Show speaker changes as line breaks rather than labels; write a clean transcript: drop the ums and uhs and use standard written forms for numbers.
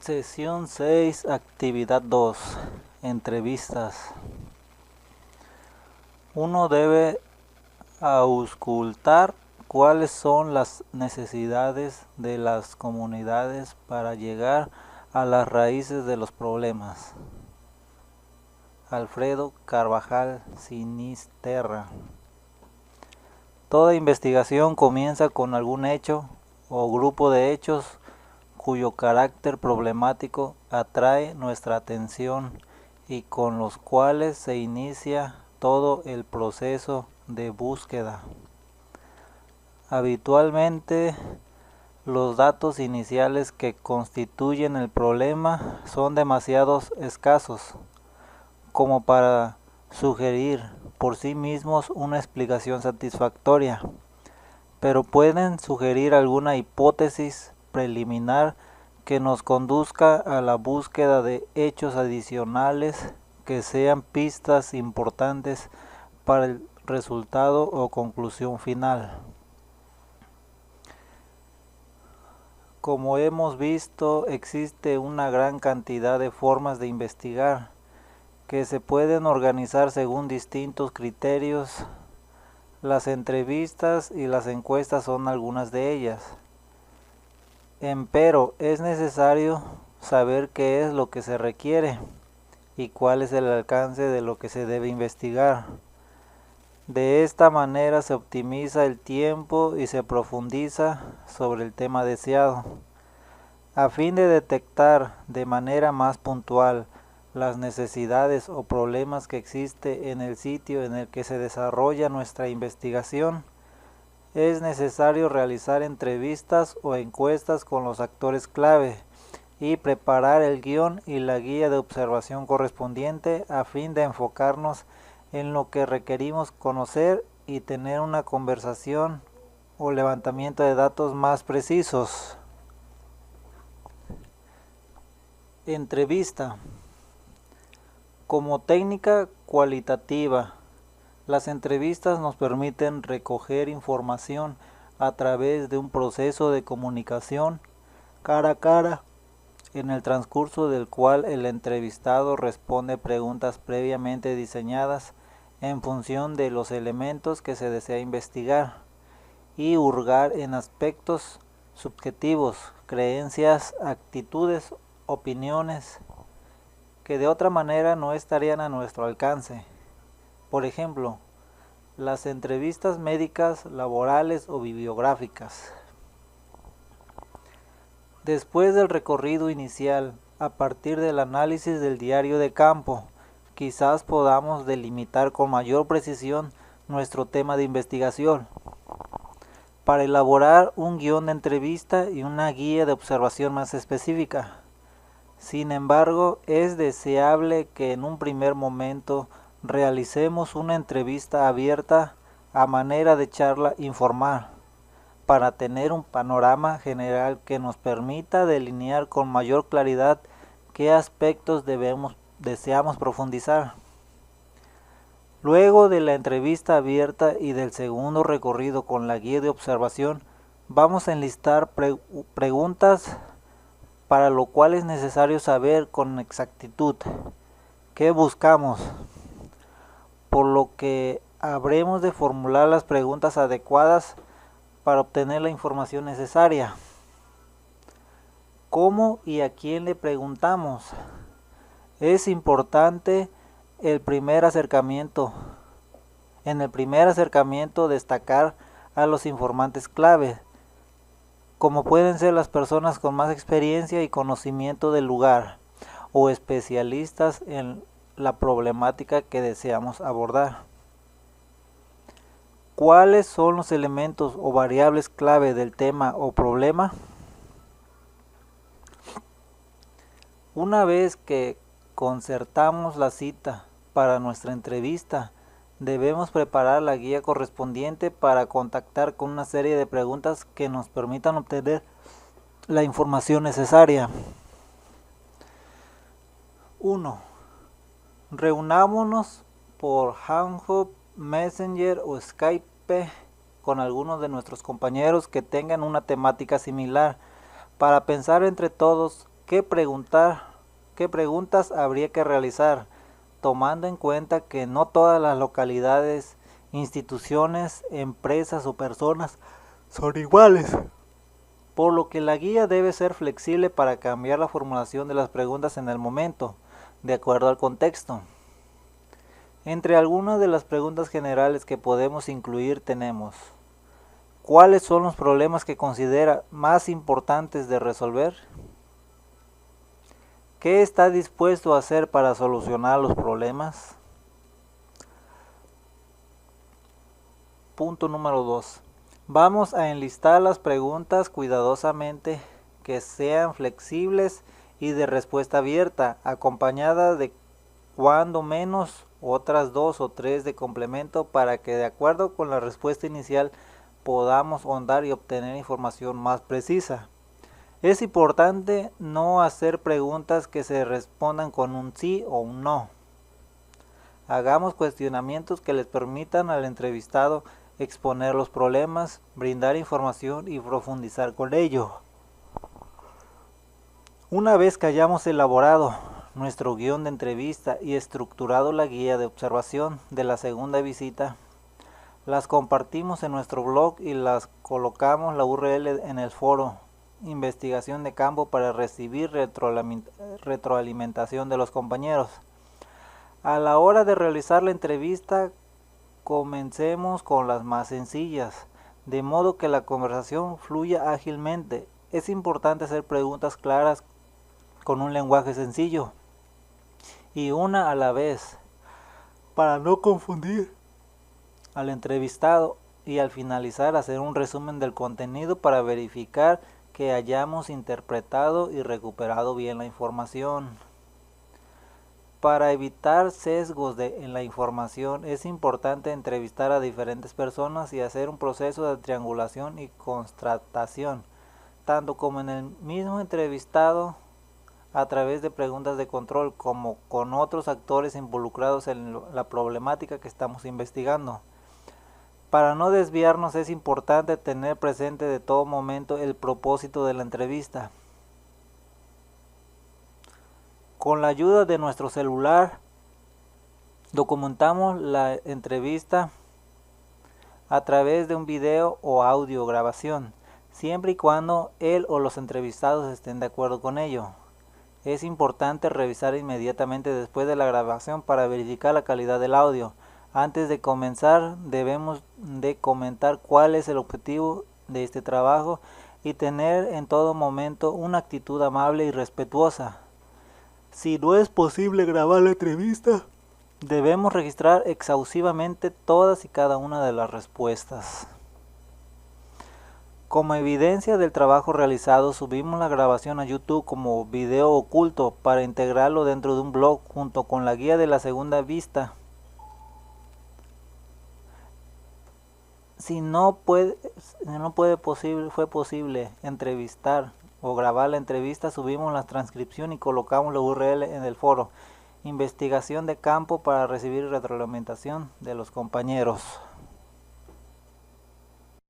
Sesión 6, actividad 2, entrevistas. Uno debe auscultar cuáles son las necesidades de las comunidades para llegar a las raíces de los problemas. Alfredo Carvajal Sinisterra. Toda investigación comienza con algún hecho o grupo de hechos cuyo carácter problemático atrae nuestra atención y con los cuales se inicia todo el proceso de búsqueda. Habitualmente, los datos iniciales que constituyen el problema son demasiado escasos como para sugerir por sí mismos una explicación satisfactoria, pero pueden sugerir alguna hipótesis preliminar que nos conduzca a la búsqueda de hechos adicionales que sean pistas importantes para el resultado o conclusión final. Como hemos visto, existe una gran cantidad de formas de investigar que se pueden organizar según distintos criterios. Las entrevistas y las encuestas son algunas de ellas. Empero es necesario saber qué es lo que se requiere y cuál es el alcance de lo que se debe investigar. De esta manera se optimiza el tiempo y se profundiza sobre el tema deseado. A fin de detectar de manera más puntual las necesidades o problemas que existe en el sitio en el que se desarrolla nuestra investigación, es necesario realizar entrevistas o encuestas con los actores clave y preparar el guión y la guía de observación correspondiente a fin de enfocarnos en lo que requerimos conocer y tener una conversación o levantamiento de datos más precisos. Entrevista. Como técnica cualitativa, las entrevistas nos permiten recoger información a través de un proceso de comunicación cara a cara, en el transcurso del cual el entrevistado responde preguntas previamente diseñadas en función de los elementos que se desea investigar y hurgar en aspectos subjetivos, creencias, actitudes, opiniones que de otra manera no estarían a nuestro alcance. Por ejemplo, las entrevistas médicas, laborales o bibliográficas. Después del recorrido inicial, a partir del análisis del diario de campo, quizás podamos delimitar con mayor precisión nuestro tema de investigación, para elaborar un guión de entrevista y una guía de observación más específica. Sin embargo, es deseable que en un primer momento realicemos una entrevista abierta a manera de charla informal, para tener un panorama general que nos permita delinear con mayor claridad qué aspectos deseamos profundizar. Luego de la entrevista abierta y del segundo recorrido con la guía de observación, vamos a enlistar preguntas para lo cual es necesario saber con exactitud qué buscamos, por lo que habremos de formular las preguntas adecuadas para obtener la información necesaria. ¿Cómo y a quién le preguntamos? Es importante en el primer acercamiento destacar a los informantes clave, como pueden ser las personas con más experiencia y conocimiento del lugar, o especialistas en la problemática que deseamos abordar. ¿Cuáles son los elementos o variables clave del tema o problema? Una vez que concertamos la cita para nuestra entrevista, debemos preparar la guía correspondiente para contactar con una serie de preguntas que nos permitan obtener la información necesaria. 1. Reunámonos por Hangout, Messenger o Skype con algunos de nuestros compañeros que tengan una temática similar para pensar entre todos ¿Qué preguntas habría que realizar? Tomando en cuenta que no todas las localidades, instituciones, empresas o personas son iguales, por lo que la guía debe ser flexible para cambiar la formulación de las preguntas en el momento, de acuerdo al contexto. Entre algunas de las preguntas generales que podemos incluir tenemos: ¿cuáles son los problemas que considera más importantes de resolver? ¿Qué está dispuesto a hacer para solucionar los problemas? Punto número 2. Vamos a enlistar las preguntas cuidadosamente, que sean flexibles y de respuesta abierta, acompañada de cuando menos otras 2 o 3 de complemento para que, de acuerdo con la respuesta inicial, podamos ahondar y obtener información más precisa. Es importante no hacer preguntas que se respondan con un sí o un no. Hagamos cuestionamientos que les permitan al entrevistado exponer los problemas, brindar información y profundizar con ello. Una vez que hayamos elaborado nuestro guión de entrevista y estructurado la guía de observación de la segunda visita, las compartimos en nuestro blog y las colocamos la URL en el foro Investigación de Campo para recibir retroalimentación de los compañeros. A la hora de realizar la entrevista, comencemos con las más sencillas, de modo que la conversación fluya ágilmente. Es importante hacer preguntas claras con un lenguaje sencillo y una a la vez, para no confundir al entrevistado, y al finalizar hacer un resumen del contenido para verificar que hayamos interpretado y recuperado bien la información. Para evitar sesgos en la información, es importante entrevistar a diferentes personas y hacer un proceso de triangulación y constatación, tanto como en el mismo entrevistado a través de preguntas de control, como con otros actores involucrados en la problemática que estamos investigando. Para no desviarnos, es importante tener presente de todo momento el propósito de la entrevista. Con la ayuda de nuestro celular, documentamos la entrevista a través de un video o audio grabación, siempre y cuando él o los entrevistados estén de acuerdo con ello. Es importante revisar inmediatamente después de la grabación para verificar la calidad del audio. Antes de comenzar, debemos de comentar cuál es el objetivo de este trabajo y tener en todo momento una actitud amable y respetuosa. Si no es posible grabar la entrevista, debemos registrar exhaustivamente todas y cada una de las respuestas. Como evidencia del trabajo realizado, subimos la grabación a YouTube como video oculto para integrarlo dentro de un blog junto con la guía de la segunda vista. Si fue posible entrevistar o grabar la entrevista, subimos la transcripción y colocamos la URL en el foro Investigación de Campo para recibir retroalimentación de los compañeros.